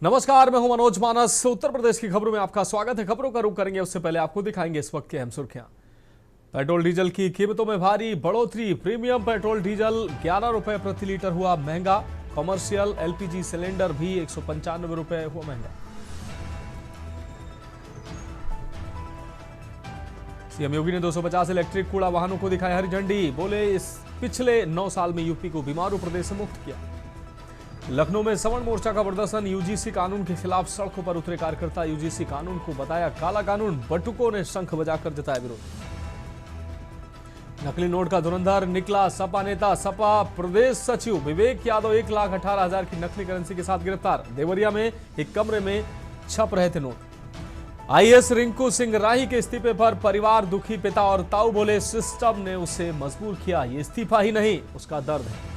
नमस्कार, मैं हूं मनोज मानस। उत्तर प्रदेश की खबरों में आपका स्वागत है। खबरों का रुख करेंगे उससे पहले आपको दिखाएंगे इस वक्त की अहम सुर्खियां। पेट्रोल डीजल की कीमतों में भारी बढ़ोतरी। प्रीमियम पेट्रोल डीजल 11 रुपए प्रति लीटर हुआ महंगा। कॉमर्शियल एलपीजी सिलेंडर भी 195 रुपए हुआ महंगा। सीएम योगी ने 250 इलेक्ट्रिक कूड़ा वाहनों को दिखाई हरी झंडी। बोले इस पिछले 9 साल में यूपी को बीमारू प्रदेश से मुक्त किया। लखनऊ में सवर्ण मोर्चा का प्रदर्शन। यूजीसी कानून के खिलाफ सड़कों पर उतरे कार्यकर्ता। यूजीसी कानून को बताया काला कानून। बटुकों ने शंख बजाकर जताया विरोध। नकली नोट का धुरंधर निकला सपा नेता। सपा प्रदेश सचिव विवेक यादव 1,18,000 की नकली करेंसी के साथ गिरफ्तार। देवरिया में एक कमरे में छप रहे थे नोट। आईएएस रिंकू सिंह राही के इस्तीफे पर परिवार दुखी। पिता और ताऊ बोले सिस्टम ने उसे मजबूर किया। ये इस्तीफा ही नहीं, उसका दर्द है।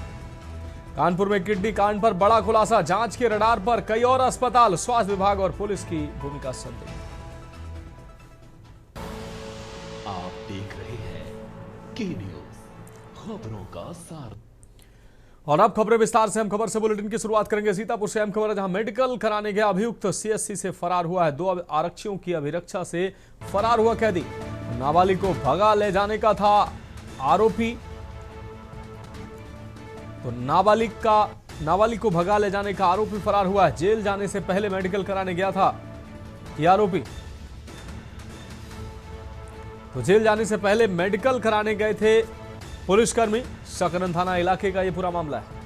कानपुर में किडनी कांड पर बड़ा खुलासा। जांच के रडार पर कई और अस्पताल। स्वास्थ्य विभाग और पुलिस की भूमिका संदिग्ध। आप देख रहे हैं के न्यूज, खबरों का सार। और अब खबरें विस्तार से। हम खबर से बुलेटिन की शुरुआत करेंगे सीतापुर से। अहम खबर है, जहां मेडिकल कराने गया अभियुक्त सीएससी से फरार हुआ है। 2 आरक्षियों की अभिरक्षा से फरार हुआ कैदी। नाबालिग को भगा ले जाने का था आरोपी। तो नाबालिग को भगा ले जाने का आरोपी फरार हुआ है। जेल जाने से पहले मेडिकल कराने गया था यह आरोपी। तो जेल जाने से पहले मेडिकल कराने गए थे पुलिसकर्मी। सकरन थाना इलाके का यह पूरा मामला है।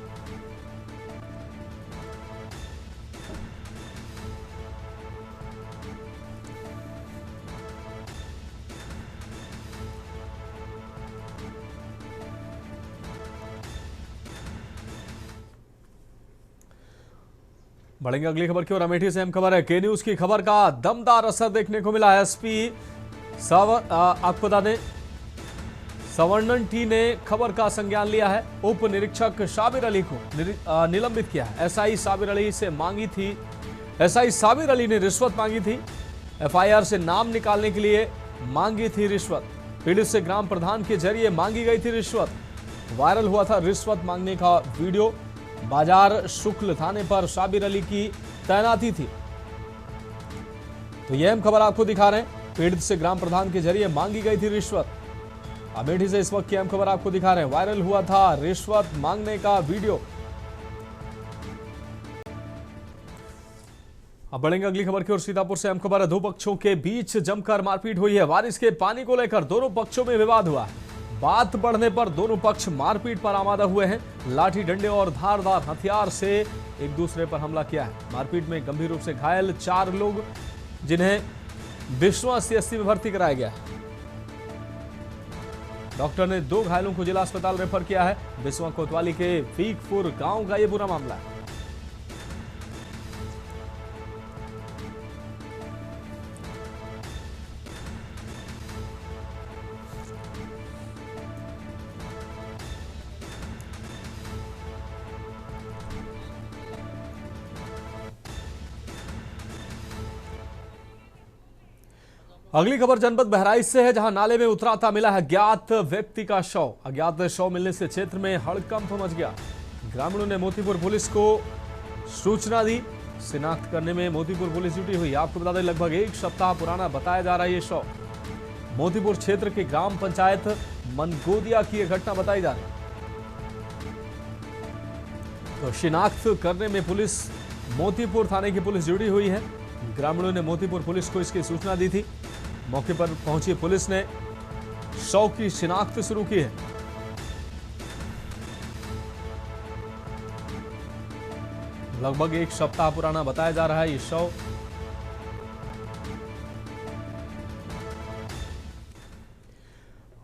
बढ़ेंगे अगली खबर की ओर। अमेठी से अहम खबर है। के न्यूज की खबर का दमदार असर देखने को मिला। एसपी आपको बता दें, सवर्णन टी ने खबर का संज्ञान लिया है। उप निरीक्षक साबिर अली को निलंबित किया है। एसआई साबिर अली से मांगी थी एसआई साबिर अली ने रिश्वत मांगी थी। एफआईआर से नाम निकालने के लिए मांगी थी रिश्वत। पीड़ित से ग्राम प्रधान के जरिए मांगी गई थी रिश्वत। वायरल हुआ था रिश्वत मांगने का वीडियो। बाजार शुक्ल थाने पर साबिर अली की तैनाती थी। तो यह हम खबर आपको दिखा रहे हैं। पीड़ित से ग्राम प्रधान के जरिए मांगी गई थी रिश्वत। अमेठी से इस वक्त की अहम खबर आपको दिखा रहे हैं। वायरल हुआ था रिश्वत मांगने का वीडियो। अब बढ़ेंगे अगली खबर की ओर। सीतापुर से अहम खबर है। 2 पक्षों के बीच जमकर मारपीट हुई है। बारिश के पानी को लेकर दोनों पक्षों में विवाद हुआ। बात बढ़ने पर दोनों पक्ष मारपीट पर आमादा हुए हैं। लाठी डंडे और धारदार हथियार से एक दूसरे पर हमला किया है। मारपीट में गंभीर रूप से घायल 4 लोग, जिन्हें बिश्वा सीएससी में भर्ती कराया गया है। डॉक्टर ने 2 घायलों को जिला अस्पताल रेफर किया है। बिश्वा कोतवाली के फीकपुर गांव का यह पूरा मामला है। अगली खबर जनपद बहराइच से है, जहां नाले में उतरा था मिला है अज्ञात व्यक्ति का शव। अज्ञात शव मिलने से क्षेत्र में हड़कंप मच गया। ग्रामीणों ने मोतीपुर पुलिस को सूचना दी। शिनाख्त करने में मोतीपुर पुलिस जुटी हुई। आपको बता दें, लगभग 1 सप्ताह पुराना बताया जा रहा है ये शव। मोतीपुर क्षेत्र के ग्राम पंचायत मनगोदिया की यह घटना बताई जा रही है। तो शिनाख्त करने में पुलिस, मोतीपुर थाने की पुलिस जुड़ी हुई है। ग्रामीणों ने मोतीपुर पुलिस को इसकी सूचना दी थी। मौके पर पहुंची पुलिस ने शव की शिनाख्त शुरू की है। लगभग 1 सप्ताह पुराना बताया जा रहा है ये शव।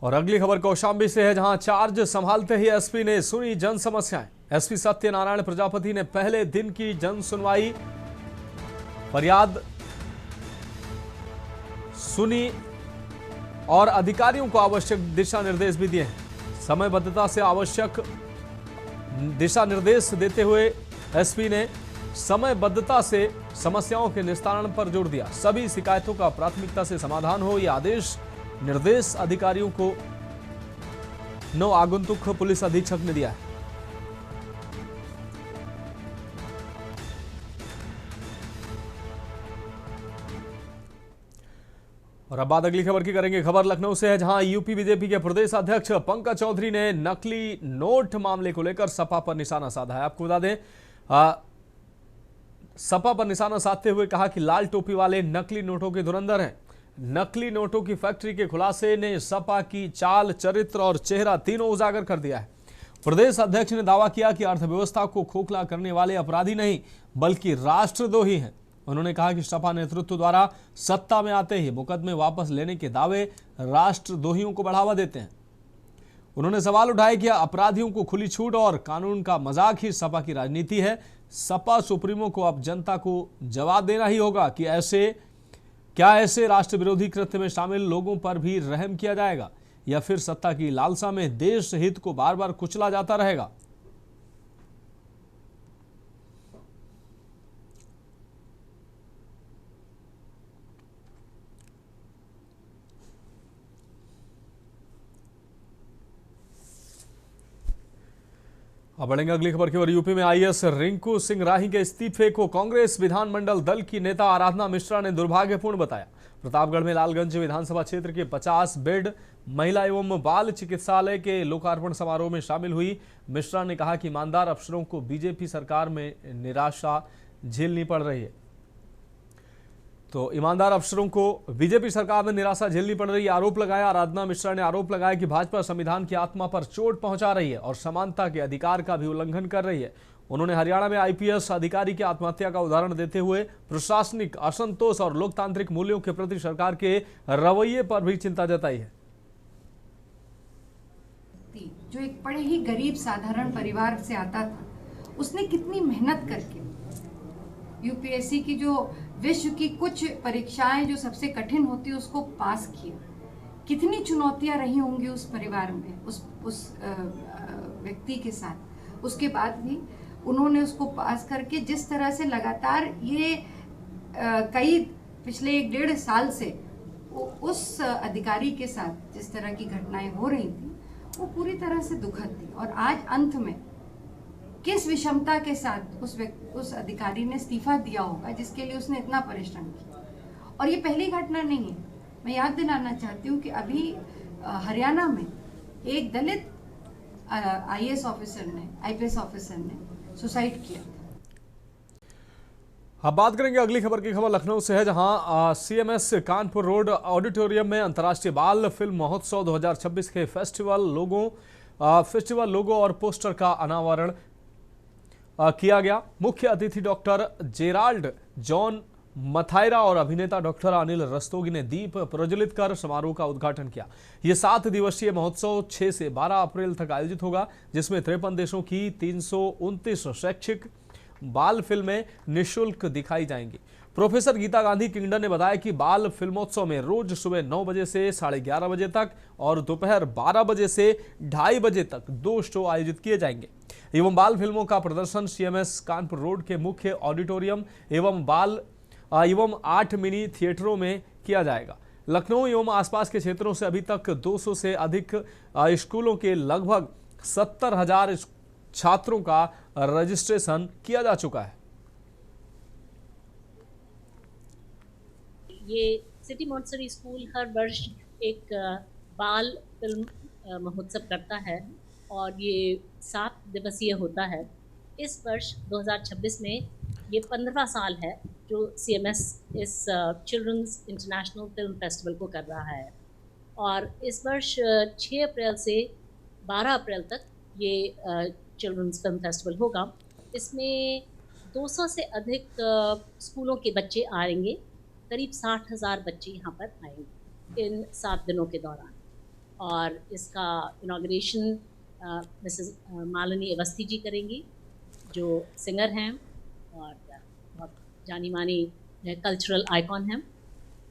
और अगली खबर कौशाम्बी से है, जहां चार्ज संभालते ही एसपी ने सुनी जन समस्याएं। एसपी सत्यनारायण प्रजापति ने पहले दिन की जन सुनवाई फरियाद सुनी और अधिकारियों को आवश्यक दिशा निर्देश भी दिए हैं। समयबद्धता से आवश्यक दिशा निर्देश देते हुए एसपी ने समयबद्धता से समस्याओं के निस्तारण पर जोर दिया। सभी शिकायतों का प्राथमिकता से समाधान हो, यह आदेश निर्देश अधिकारियों को नौ आगंतुक पुलिस अधीक्षक ने दिया है। और अब बात अगली खबर की करेंगे। खबर लखनऊ से है, जहां यूपी बीजेपी के प्रदेश अध्यक्ष पंकज चौधरी ने नकली नोट मामले को लेकर सपा पर निशाना साधा है। आपको बता दें, सपा पर निशाना साधते हुए कहा कि लाल टोपी वाले नकली नोटों के धुरंधर हैं। नकली नोटों की फैक्ट्री के खुलासे ने सपा की चाल, चरित्र और चेहरा तीनों उजागर कर दिया है। प्रदेश अध्यक्ष ने दावा किया कि अर्थव्यवस्था को खोखला करने वाले अपराधी नहीं बल्कि राष्ट्रद्रोही हैं। उन्होंने कहा कि सपा नेतृत्व द्वारा सत्ता में आते ही मुकदमे वापस लेने के दावे राष्ट्रद्रोहियों को बढ़ावा देते हैं। उन्होंने सवाल उठाया कि अपराधियों को खुली छूट और कानून का मजाक ही सपा की राजनीति है। सपा सुप्रीमो को अब जनता को जवाब देना ही होगा कि ऐसे राष्ट्र विरोधी कृत्य में शामिल लोगों पर भी रहम किया जाएगा या फिर सत्ता की लालसा में देश हित को बार बार कुचला जाता रहेगा। अब बढ़ेंगे अगली खबर की ओर। यूपी में आईएएस रिंकू सिंह राही के इस्तीफे को कांग्रेस विधानमंडल दल की नेता आराधना मिश्रा ने दुर्भाग्यपूर्ण बताया। प्रतापगढ़ में लालगंज विधानसभा क्षेत्र के 50 बेड महिला एवं बाल चिकित्सालय के लोकार्पण समारोह में शामिल हुई मिश्रा ने कहा कि ईमानदार अफसरों को बीजेपी सरकार में निराशा झेलनी पड़ रही है। तो ईमानदार अफसरों को बीजेपी सरकार में निराशा झेलनी पड़ रही है, आरोप लगाया। आराधना मिश्रा ने आरोप लगाया कि भाजपा संविधान की आत्मा पर चोट पहुंचा रही है और समानता के अधिकार का भी उल्लंघन कर रही है। उन्होंने हरियाणा में आईपीएस अधिकारी की आत्महत्या का उदाहरण देते हुए प्रशासनिक असंतोष और लोकतांत्रिक मूल्यों के प्रति सरकार के रवैये पर भी चिंता जताई है। जो एक बड़े ही गरीब साधारण परिवार से आता था, उसने कितनी मेहनत करके यूपीएससी की जो विश्व की कुछ परीक्षाएं जो सबसे कठिन होती है उसको पास किया। कितनी चुनौतियां रही होंगी उस परिवार में, उस व्यक्ति के साथ। उसके बाद भी उन्होंने उसको पास करके जिस तरह से लगातार ये कई पिछले 1.5 साल से उस अधिकारी के साथ जिस तरह की घटनाएं हो रही थी वो पूरी तरह से दुखद थी। और आज अंत में किस विषमता के साथ उस अधिकारी ने इस्तीफा दिया होगा जिसके लिए उसने इतना परिश्रम किया। और ये पहली घटना नहीं है। मैं याद दिलाना चाहती हूँ कि अभी हरियाणा में एक दलित आईपीएस ऑफिसर ने सुसाइड किया था। अब बात करेंगे अगली खबर की। खबर लखनऊ से है, जहां सीएमएस कानपुर रोड ऑडिटोरियम में अंतर्राष्ट्रीय बाल फिल्म महोत्सव 2026 के फेस्टिवल लोगो और पोस्टर का अनावरण किया गया। मुख्य अतिथि डॉक्टर जेराल्ड जॉन मथायरा और अभिनेता डॉक्टर अनिल रस्तोगी ने दीप प्रज्वलित कर समारोह का उद्घाटन किया। यह 7 दिवसीय महोत्सव 6 से 12 अप्रैल तक आयोजित होगा, जिसमें 53 देशों की 329 शैक्षिक बाल फिल्में निःशुल्क दिखाई जाएंगी। प्रोफेसर गीता गांधी किंगडन ने बताया कि बाल फिल्मोत्सव में रोज सुबह 9 बजे से 11:30 बजे तक और दोपहर 12 बजे से 2:30 बजे तक 2 शो आयोजित किए जाएंगे। एवं बाल फिल्मों का प्रदर्शन सीएमएस कानपुर रोड के मुख्य ऑडिटोरियम एवं 8 मिनी थिएटरों में किया जाएगा। लखनऊ एवं आसपास के क्षेत्रों से अभी तक 200 से अधिक स्कूलों के लगभग 70,000 छात्रों का रजिस्ट्रेशन किया जा चुका है। ये सिटी मॉन्टेसरी स्कूल हर वर्ष एक बाल फिल्म महोत्सव करता है और ये 7 दिवसीय होता है। इस वर्ष 2026 में ये 15वां साल है जो सीएमएस इस चिल्ड्रंस इंटरनेशनल फिल्म फेस्टिवल को कर रहा है। और इस वर्ष 6 अप्रैल से 12 अप्रैल तक ये चिल्ड्रंस फिल्म फेस्टिवल होगा। इसमें 200 से अधिक स्कूलों के बच्चे आएंगे। करीब 60,000 बच्चे यहाँ पर आएंगे इन 7 दिनों के दौरान। और इसका इनॉग्रेशन मिसेस मालिनी अवस्थी जी करेंगी, जो सिंगर हैं और बहुत जानी मानी कल्चरल आइकॉन हैं।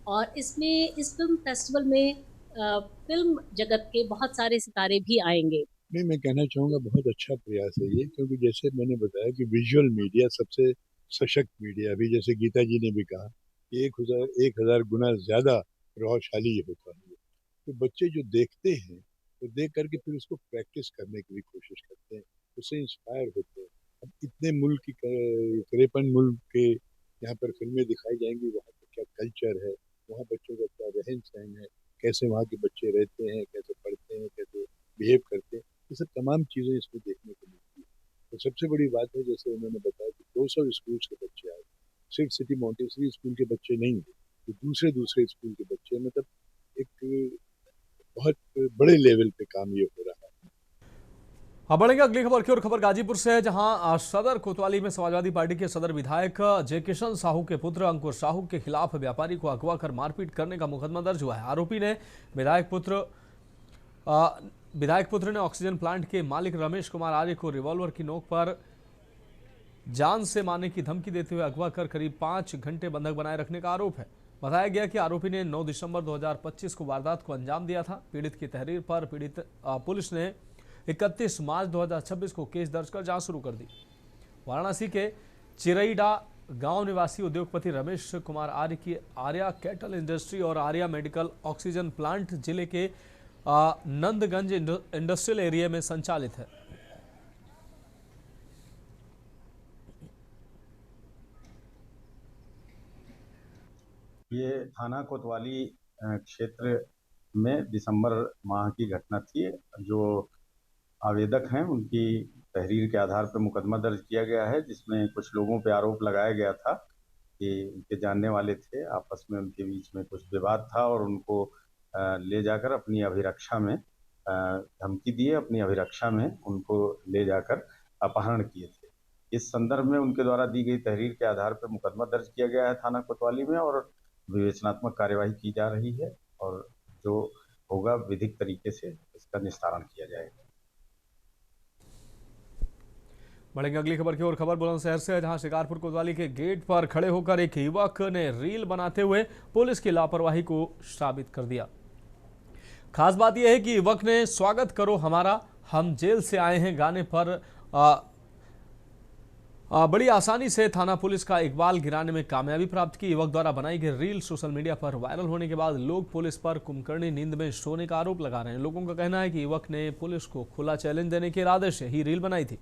और इसमें इस फिल्म फेस्टिवल में फिल्म जगत के बहुत सारे सितारे भी आएंगे। नहीं, मैं कहना चाहूँगा बहुत अच्छा प्रयास है ये, क्योंकि जैसे मैंने बताया कि विजुअल मीडिया सबसे सशक्त मीडिया, अभी जैसे गीता जी ने भी कहा कि 1000 गुना ज़्यादा प्रभावशाली ये होता है। तो बच्चे जो देखते हैं तो देख करके फिर उसको प्रैक्टिस करने की भी कोशिश करते हैं, उससे इंस्पायर होते हैं। अब इतने मुल्क की 53 मुल्क के यहाँ पर फिल्में दिखाई जाएंगी, वहाँ पर क्या कल्चर है, वहाँ बच्चों का क्या रहन सहन है, कैसे वहाँ के बच्चे रहते हैं, कैसे पढ़ते हैं, कैसे बिहेव करते हैं, ये सब तमाम चीज़ें इसमें देखने को मिलती है। तो सबसे बड़ी बात है, जैसे उन्होंने बताया कि 200 स्कूल्स के बच्चे आए, सिर्फ सिटी मॉन्टेसरी स्कूल के बच्चे नहीं हैं, तो दूसरे दूसरे स्कूल के बच्चे हैं। मतलब एक बहुत बड़े लेवल पे काम ये हो रहा है। अब बढ़ेंगे अगली खबर की ओर। खबर गाजीपुर से है, जहां सदर कोतवाली में समाजवादी पार्टी के सदर विधायक जय किशन साहू के पुत्र अंकुर साहू के खिलाफ व्यापारी को अगवा कर मारपीट करने का मुकदमा दर्ज हुआ है। आरोपी ने विधायक पुत्र ने ऑक्सीजन प्लांट के मालिक रमेश कुमार आर्य को रिवॉल्वर की नोक पर जान से मारने की धमकी देते हुए अगवा कर करीब 5 घंटे बंधक बनाए रखने का आरोप है। बताया गया कि आरोपी ने 9 दिसंबर 2025 को वारदात को अंजाम दिया था। पीड़ित की तहरीर पर पुलिस ने 31 मार्च 2026 को केस दर्ज कर जांच शुरू कर दी। वाराणसी के चिरईडा गांव निवासी उद्योगपति रमेश कुमार आर्य की आर्या कैटल इंडस्ट्री और आर्या मेडिकल ऑक्सीजन प्लांट जिले के नंदगंज इंडस्ट्रियल एरिया में संचालित है। ये थाना कोतवाली क्षेत्र में दिसंबर माह की घटना थी। जो आवेदक हैं उनकी तहरीर के आधार पर मुकदमा दर्ज किया गया है, जिसमें कुछ लोगों पे आरोप लगाया गया था कि उनके जानने वाले थे, आपस में उनके बीच में कुछ विवाद था और उनको ले जाकर अपनी अभिरक्षा में धमकी दिए, अपनी अभिरक्षा में उनको ले जाकर अपहरण किए थे। इस संदर्भ में उनके द्वारा दी गई तहरीर के आधार पर मुकदमा दर्ज किया गया है थाना कोतवाली में और विवेचनात्मक कार्यवाही की जा रही है और जो होगा विधिक तरीके से इसका निस्तारण किया जाएगा। बढ़ेंगे अगली खबर की ओर। खबर बुलंदशहर से है, जहां शिकारपुर कोतवाली के गेट पर खड़े होकर एक युवक ने रील बनाते हुए पुलिस की लापरवाही को साबित कर दिया। खास बात यह है कि युवक ने स्वागत करो हमारा, हम जेल से आए हैं गाने पर बड़ी आसानी से थाना पुलिस का इकबाल गिराने में कामयाबी प्राप्त की। युवक द्वारा बनाई गई रील सोशल मीडिया पर वायरल होने के बाद लोग पुलिस पर कुंभकर्णी नींद में सोने का आरोप लगा रहे हैं। लोगों का कहना है कि युवक ने पुलिस को खुला चैलेंज देने के इरादे से ही रील बनाई थी।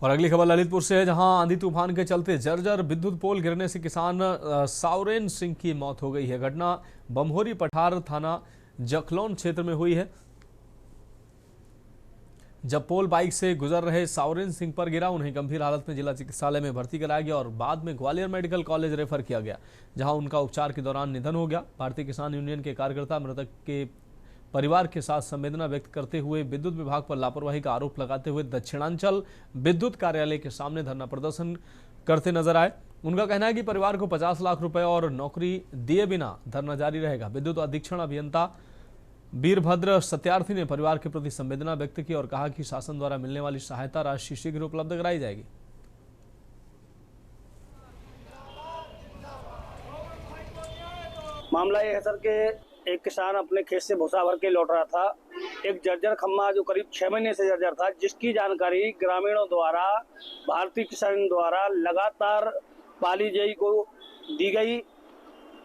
और अगली खबर ललितपुर से है, जहां आंधी तूफान के चलते जर्जर विद्युत पोल गिरने से किसान सावरेन सिंह की मौत हो गई है। घटना बमहोरी पठार थाना जखलौन क्षेत्र में हुई है, जब पोल बाइक से गुजर रहे सावरेन सिंह पर गिरा। उन्हें गंभीर हालत में जिला चिकित्सालय में भर्ती कराया गया और बाद में ग्वालियर मेडिकल कॉलेज रेफर किया गया, जहां उनका उपचार के दौरान निधन हो गया। भारतीय किसान यूनियन के कार्यकर्ता मृतक के परिवार के साथ संवेदना व्यक्त करते हुए विद्युत विभाग पर लापरवाही का आरोप लगाते हुए दक्षिणांचल विद्युत कार्यालय के सामने धरना प्रदर्शन करते नजर आए। उनका कहना है कि परिवार को 50 लाख रुपए और नौकरी दिए बिना धरना जारी रहेगा। विद्युत अधीक्षण अभियंता वीरभद्र सत्यार्थी ने परिवार के प्रति संवेदना व्यक्त की और कहा कि शासन द्वारा मिलने वाली सहायता राशि शीघ्र उपलब्ध कराई जाएगी। मामला ये है सर कि एक किसान अपने खेत से भूसा भर के लौट रहा था। एक जर्जर खम्मा जो करीब 6 महीने से जर्जर था, जिसकी जानकारी ग्रामीणों द्वारा भारतीय किसान द्वारा लगातार पाली जेई को दी गई।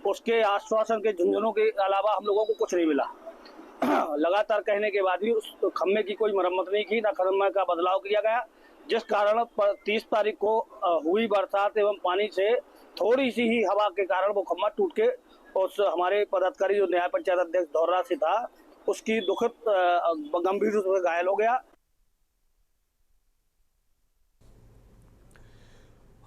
उसके आश्वासन के झुंझुनों के अलावा हम लोगों को कुछ नहीं मिला। लगातार कहने के बाद भी उस खम्मे की कोई मरम्मत नहीं की, ना खम्मे का बदलाव किया गया, जिस कारण 30 तारीख को हुई बरसात एवं पानी से थोड़ी सी ही हवा के कारण वो खम्मा टूट के उस हमारे पदाधिकारी जो न्याय पंचायत अध्यक्ष धौरा से था, उसकी दुखद गंभीर रूप से घायल हो गया।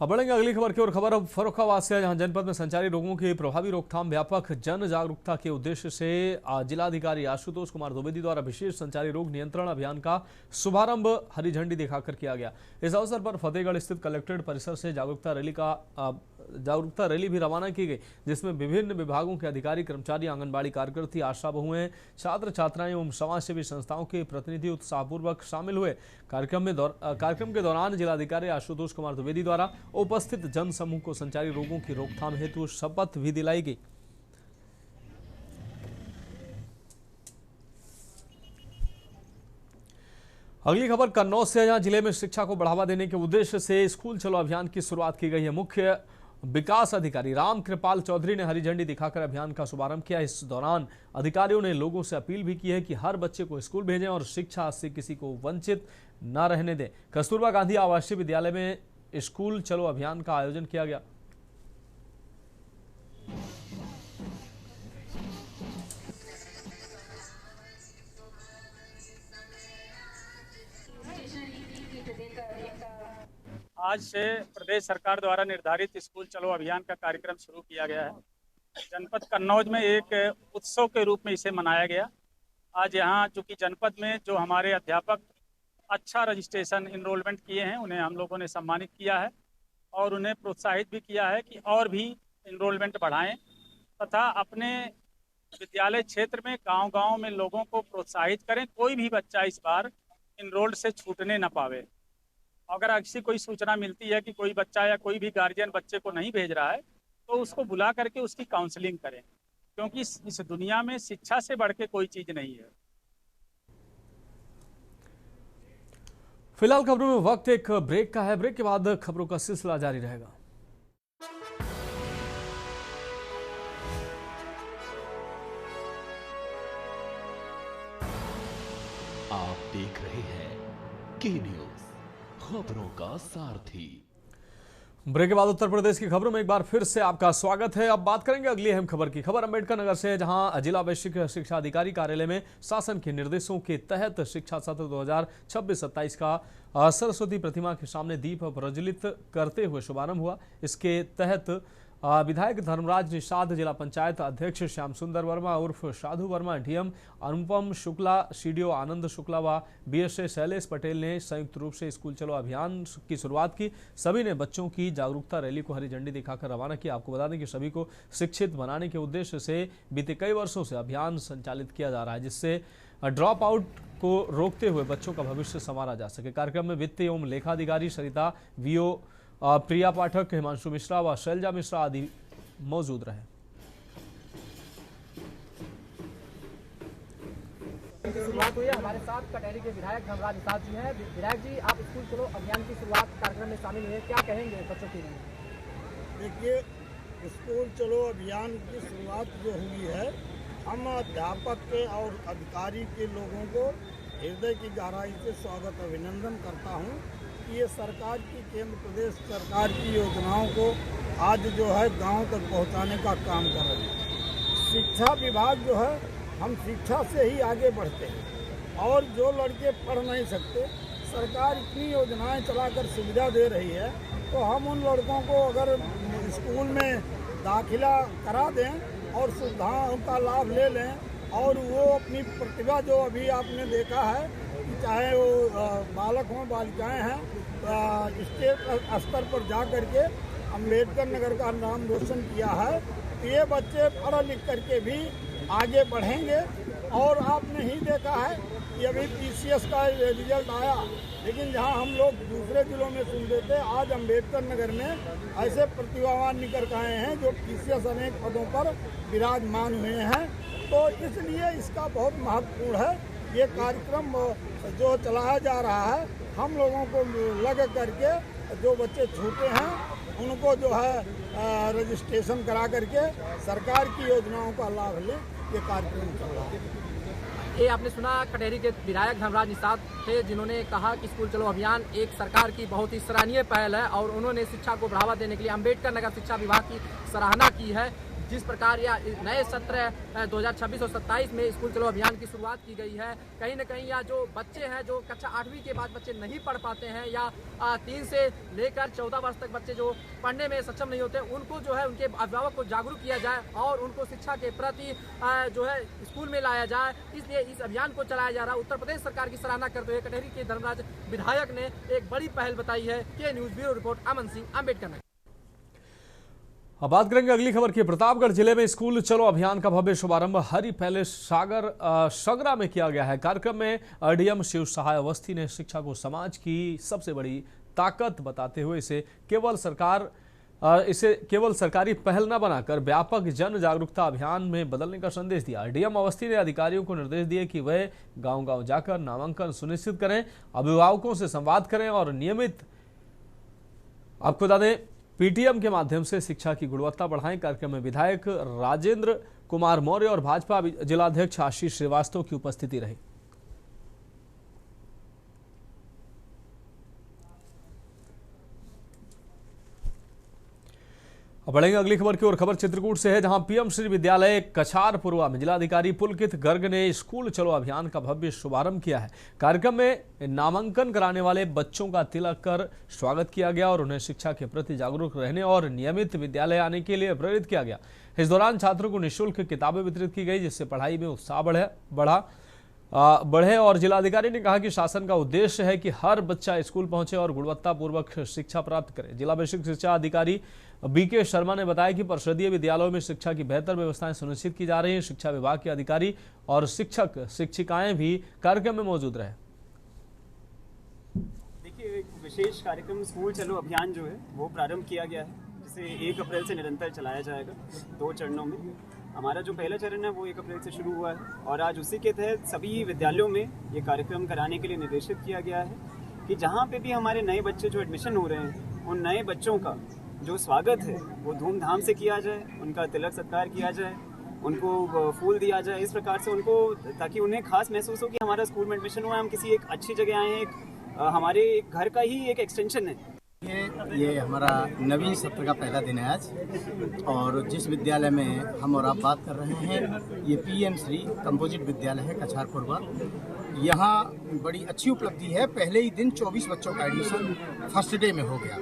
अब बढ़ेंगे अगली खबर की ओर। खबर अब फर्रुखाबाद से है, जहां जनपद में संचारी रोगों की प्रभावी रोकथाम व्यापक जन जागरूकता के उद्देश्य से जिलाधिकारी आशुतोष कुमार द्विवेदी द्वारा विशेष संचारी रोग नियंत्रण अभियान का शुभारंभ हरी झंडी दिखाकर किया गया। इस अवसर पर फतेहगढ़ स्थित कलेक्ट्रेट परिसर से जागरूकता रैली भी रवाना की गई, जिसमें विभिन्न विभागों के अधिकारी, कर्मचारी, आंगनबाड़ी कार्यकर्ती, आशा बहुएं, छात्र छात्राएं एवं समाजसेवी संस्थाओं के प्रतिनिधि उत्साहपूर्वक शामिल हुए। कार्यक्रम के दौरान जिलाधिकारी आशुतोष कुमार द्विवेदी द्वारा उपस्थित जन समूह को संचारी रोगों की रोकथाम हेतु शपथ भी दिलाई गई। अगली खबर कन्नौज से, जहां जिले में शिक्षा को बढ़ावा देने के उद्देश्य से स्कूल चलो अभियान की शुरुआत की गई है। मुख्य विकास अधिकारी राम कृपाल चौधरी ने हरी झंडी दिखाकर अभियान का शुभारंभ किया। इस दौरान अधिकारियों ने लोगों से अपील भी की है कि हर बच्चे को स्कूल भेजें और शिक्षा से किसी को वंचित न रहने दें। कस्तूरबा गांधी आवासीय विद्यालय में स्कूल चलो अभियान का आयोजन किया गया। आज से प्रदेश सरकार द्वारा निर्धारित स्कूल चलो अभियान का कार्यक्रम शुरू किया गया है। जनपद कन्नौज में एक उत्सव के रूप में इसे मनाया गया। आज यहाँ चूँकि जनपद में जो हमारे अध्यापक अच्छा रजिस्ट्रेशन इनरोलमेंट किए हैं, उन्हें हम लोगों ने सम्मानित किया है और उन्हें प्रोत्साहित भी किया है कि और भी इनरोलमेंट बढ़ाएं तथा अपने विद्यालय क्षेत्र में गांव-गांव में लोगों को प्रोत्साहित करें। कोई भी बच्चा इस बार इनरोल्ड से छूटने न पावे। अगर ऐसी कोई सूचना मिलती है कि कोई बच्चा या कोई भी गार्जियन बच्चे को नहीं भेज रहा है तो उसको बुला करके उसकी काउंसलिंग करें, क्योंकि इस दुनिया में शिक्षा से बढ़ के कोई चीज़ नहीं है। फिलहाल खबरों में वक्त एक ब्रेक का है। ब्रेक के बाद खबरों का सिलसिला जारी रहेगा। आप देख रहे हैं के न्यूज, खबरों का सारथी। ब्रेक के बाद उत्तर प्रदेश की खबरों में एक बार फिर से आपका स्वागत है। अब बात करेंगे अगली अहम खबर की। खबर अंबेडकर नगर से है, जहां जिला वैश्विक शिक्षा अधिकारी कार्यालय में शासन के निर्देशों के तहत शिक्षा सत्र 2026-27 का सरस्वती प्रतिमा के सामने दीप प्रज्वलित करते हुए शुभारंभ हुआ। इसके तहत विधायक धर्मराज निषाद, जिला पंचायत अध्यक्ष श्याम सुंदर वर्मा उर्फ साधु वर्मा, डीएम अनुपम शुक्ला, सीडीओ आनंद शुक्ला व बीएसए शैलेश पटेल ने संयुक्त रूप से स्कूल चलो अभियान की शुरुआत की। सभी ने बच्चों की जागरूकता रैली को हरी झंडी दिखाकर रवाना किया। आपको बता दें कि सभी को शिक्षित बनाने के उद्देश्य से बीते कई वर्षों से अभियान संचालित किया जा रहा है, जिससे ड्रॉप आउट को रोकते हुए बच्चों का भविष्य संवारा जा सके। कार्यक्रम में वित्त एवं लेखा अधिकारी सरिता, वीओ प्रिया पाठक, हिमांशु मिश्रा व शैलजा मिश्रा आदि मौजूद रहे। शुरुआत हुई है। हमारे साथ कटहरी के विधायक धर्मराज निषाद जी हैं। विधायक जी, आप स्कूल चलो अभियान की शुरुआत कार्यक्रम में शामिल हुए, क्या कहेंगे बच्चों के लिए? देखिए, स्कूल चलो अभियान की शुरुआत जो हुई है, हम अध्यापक के और अधिकारी के लोगों को हृदय की गहराई से स्वागत अभिनंदन करता हूँ कि ये सरकार की, केंद्र प्रदेश सरकार की योजनाओं को आज जो है गांव तक पहुंचाने का काम कर रहे हैं। शिक्षा विभाग जो है, हम शिक्षा से ही आगे बढ़ते हैं और जो लड़के पढ़ नहीं सकते, सरकार इतनी योजनाएं चलाकर सुविधा दे रही है, तो हम उन लड़कों को अगर स्कूल में दाखिला करा दें और सुविधाओं का लाभ ले लें और वो अपनी प्रतिभा जो अभी आपने देखा है, चाहे वो बालक हों बालिकाएं हैं, स्टेट स्तर पर जा करके अम्बेडकर नगर का नाम रोशन किया है। तो ये बच्चे पढ़ लिख करके भी आगे बढ़ेंगे। और आपने ही देखा है कि अभी पीसीएस का रिजल्ट आया, लेकिन जहां हम लोग दूसरे जिलों में सुनते थे, आज अम्बेडकर नगर में ऐसे प्रतिभावान निकल के आए हैं जो पीसीएस अनेक पदों पर विराजमान हुए हैं। तो इसलिए इसका बहुत महत्वपूर्ण है। ये कार्यक्रम जो चलाया जा रहा है, हम लोगों को लग करके जो बच्चे छूटे हैं उनको जो है रजिस्ट्रेशन करा करके सरकार की योजनाओं का लाभ लें, ये कार्यक्रम चल रहा है। ये आपने सुना कटहरी के विधायक धर्मराज निषाद थे, जिन्होंने कहा कि स्कूल चलो अभियान एक सरकार की बहुत ही सराहनीय पहल है और उन्होंने शिक्षा को बढ़ावा देने के लिए अम्बेडकर नगर शिक्षा विभाग की सराहना की है। जिस प्रकार या नए सत्र 2026 और 27 में स्कूल चलो अभियान की शुरुआत की गई है, कहीं न कहीं या जो बच्चे हैं, जो कक्षा 8वीं के बाद बच्चे नहीं पढ़ पाते हैं या 3 से लेकर 14 वर्ष तक बच्चे जो पढ़ने में सक्षम नहीं होते, उनको जो है उनके अभिभावक को जागरूक किया जाए और उनको शिक्षा के प्रति जो है स्कूल में लाया जाए। इसलिए इस अभियान को चलाया जा रहा है। उत्तर प्रदेश सरकार की सराहना करते हुए कटहरी के धर्मराज विधायक ने एक बड़ी पहल बताई है। के news bureau report, Aman Singh, Ambedkar Nagar. अब बात करेंगे अगली खबर की। प्रतापगढ़ जिले में स्कूल चलो अभियान का भव्य शुभारंभ हरि पैलेस सगरा में किया गया है। कार्यक्रम में डीएम शिव सहाय अवस्थी ने शिक्षा को समाज की सबसे बड़ी ताकत बताते हुए इसे केवल सरकारी पहल न बनाकर व्यापक जन जागरूकता अभियान में बदलने का संदेश दिया। डीएम अवस्थी ने अधिकारियों को निर्देश दिए कि वे गांव-गांव जाकर नामांकन सुनिश्चित करें, अभिभावकों से संवाद करें और नियमित, आपको बता दें, पीटीएम के माध्यम से शिक्षा की गुणवत्ता बढ़ाएं। कार्यक्रम में विधायक राजेंद्र कुमार मौर्य और भाजपा जिलाध्यक्ष आशीष श्रीवास्तव की उपस्थिति रही। अब बढ़ेंगे अगली खबर की ओर। खबर चित्रकूट से है, जहां पीएम श्री विद्यालय कछारपुरवा में जिलाधिकारी पुलकित गर्ग ने स्कूल चलो अभियान का भव्य शुभारंभ किया है। कार्यक्रम में नामांकन कराने वाले बच्चों का तिलक कर स्वागत किया गया और उन्हें शिक्षा के प्रति जागरूक रहने और नियमित विद्यालय आने के लिए प्रेरित किया गया। इस दौरान छात्रों को निःशुल्क किताबें वितरित की गई, जिससे पढ़ाई में उत्साह बढ़े और जिलाधिकारी ने कहा कि शासन का उद्देश्य है कि हर बच्चा स्कूल पहुंचे और गुणवत्तापूर्वक शिक्षा प्राप्त करे। जिला बेसिक शिक्षा अधिकारी बीके शर्मा ने बताया कि परिषदीय विद्यालयों में शिक्षा की बेहतर व्यवस्थाएं सुनिश्चित की जा रही हैं। शिक्षा विभाग के अधिकारी और शिक्षक शिक्षिकाएं भी कार्यक्रम में मौजूद रहे। देखिए, एक विशेष कार्यक्रम स्कूल चलो अभियान जो है वो प्रारंभ किया गया है, जिसे 1 अप्रैल से निरंतर चलाया जाएगा 2 चरणों में। हमारा जो पहला चरण है वो 1 अप्रैल से शुरू हुआ है और आज उसी के तहत सभी विद्यालयों में ये कार्यक्रम कराने के लिए निर्देशित किया गया है कि जहाँ पे भी हमारे नए बच्चे जो एडमिशन हो रहे हैं, उन नए बच्चों का जो स्वागत है वो धूमधाम से किया जाए, उनका तिलक सत्कार किया जाए, उनको फूल दिया जाए, इस प्रकार से उनको, ताकि उन्हें खास महसूस हो कि हमारा स्कूल में एडमिशन हुआ है, हम किसी एक अच्छी जगह आए हैं, हमारे घर का ही एक एक्सटेंशन है। ये हमारा नवीन सत्र का पहला दिन है आज, और जिस विद्यालय में हम और आप बात कर रहे हैं ये पीएम श्री कंपोजिट विद्यालय है कछारपुरवा। यहाँ बड़ी अच्छी उपलब्धि है, पहले ही दिन 24 बच्चों का एडमिशन फर्स्ट डे में हो गया।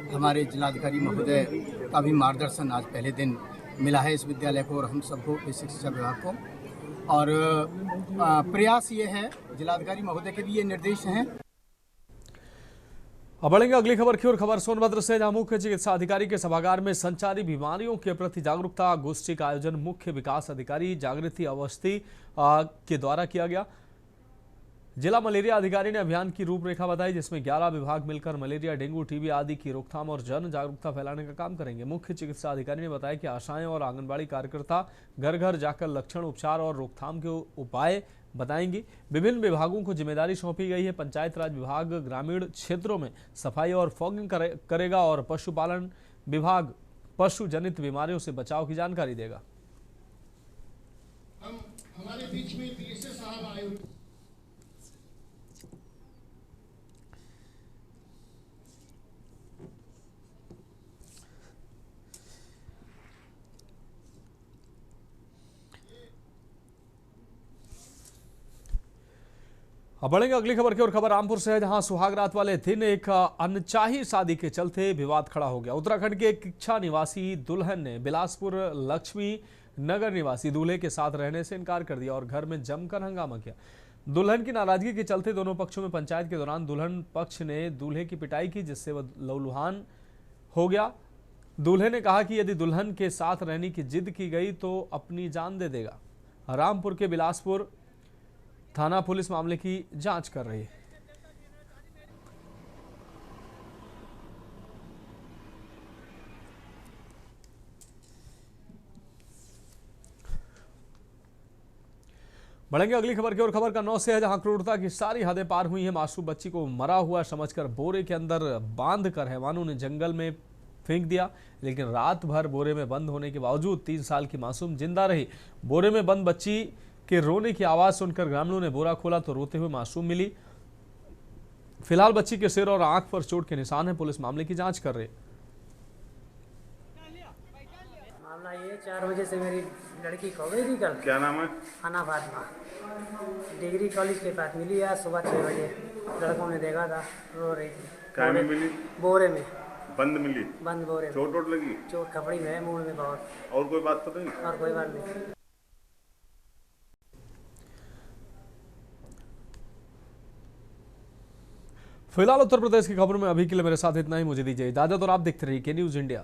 हमारे जिलाधिकारी महोदय का भी मार्गदर्शन आज पहले दिन मिला है इस विद्यालय को और हम सबको, बेसिक शिक्षा विभाग को, और प्रयास ये है, जिलाधिकारी महोदय के भी ये निर्देश हैं। अब बढ़ेंगे अगली खबर की ओर। खबर सोनभद्र से, जहां मुख्य चिकित्सा अधिकारी के सभागार में संचारी बीमारियों के प्रति जागरूकता गोष्ठी का आयोजन मुख्य विकास अधिकारी जागृति अवस्थी के द्वारा किया गया। जिला मलेरिया अधिकारी ने अभियान की रूपरेखा बताई, जिसमें 11 विभाग मिलकर मलेरिया, डेंगू, टीबी आदि की रोकथाम और जन जागरूकता फैलाने का काम करेंगे। मुख्य चिकित्सा अधिकारी ने बताया कि आशाएं और आंगनबाड़ी कार्यकर्ता घर घर जाकर लक्षण, उपचार और रोकथाम के उपाय बताएंगी। विभिन्न विभागों को जिम्मेदारी सौंपी गई है। पंचायत राज विभाग ग्रामीण क्षेत्रों में सफाई और फॉगिंग करेगा और पशुपालन विभाग पशु जनित बीमारियों से बचाव की जानकारी देगा। हमारे बीच में बीएसए साहब आए हुए, अब बढ़ेंगे अगली खबर की ओर। खबर रामपुर से है, जहां सुहागरात वाले दिन एक अनचाही शादी के चलते विवाद खड़ा हो गया। उत्तराखंड के एक इच्छा निवासी दुल्हन ने बिलासपुर लक्ष्मी नगर निवासी दूल्हे के साथ रहने से इनकार कर दिया और घर में जमकर हंगामा किया। दुल्हन की नाराजगी के चलते दोनों पक्षों में पंचायत के दौरान दुल्हन पक्ष ने दूल्हे की पिटाई की, जिससे वह लहूलुहान हो गया। दूल्हे ने कहा कि यदि दुल्हन के साथ रहने की जिद की गई तो अपनी जान दे देगा। रामपुर के बिलासपुर थाना पुलिस मामले की जांच कर रही है। बढ़ेंगे अगली खबर की ओर। खबर कन्नौज से है, जहां क्रूरता की सारी हदें पार हुई है। मासूम बच्ची को मरा हुआ समझकर बोरे के अंदर बांध कर हैवानों ने जंगल में फेंक दिया, लेकिन रात भर बोरे में बंद होने के बावजूद 3 साल की मासूम जिंदा रही। बोरे में बंद बच्ची के रोने की आवाज सुनकर ग्रामीणों ने बोरा खोला तो रोते हुए मासूम मिली। फिलहाल बच्ची के सिर और आंख पर चोट के निशान है। पुलिस मामले की जांच कर रही है। मामला ये 4 बजे से मेरी लड़की खो गई थी कल। क्या नाम है? खाना फातिमा, डिग्री कॉलेज के पास मिली है। सुबह 6 बजे लड़कों ने देखा था, रो रही थी। क्या में मिली? बोरे में बंद मिली। बंद बोरे में। चोट लगी? चोट खपड़ी में है, मुंह में बहुत। और कोई बात तो नहीं? और कोई बात नहीं। फिलहाल उत्तर प्रदेश की खबरों में अभी के लिए मेरे साथ इतना ही। मुझे दीजिए इजाजत और आप देखते रहिए के न्यूज़ इंडिया।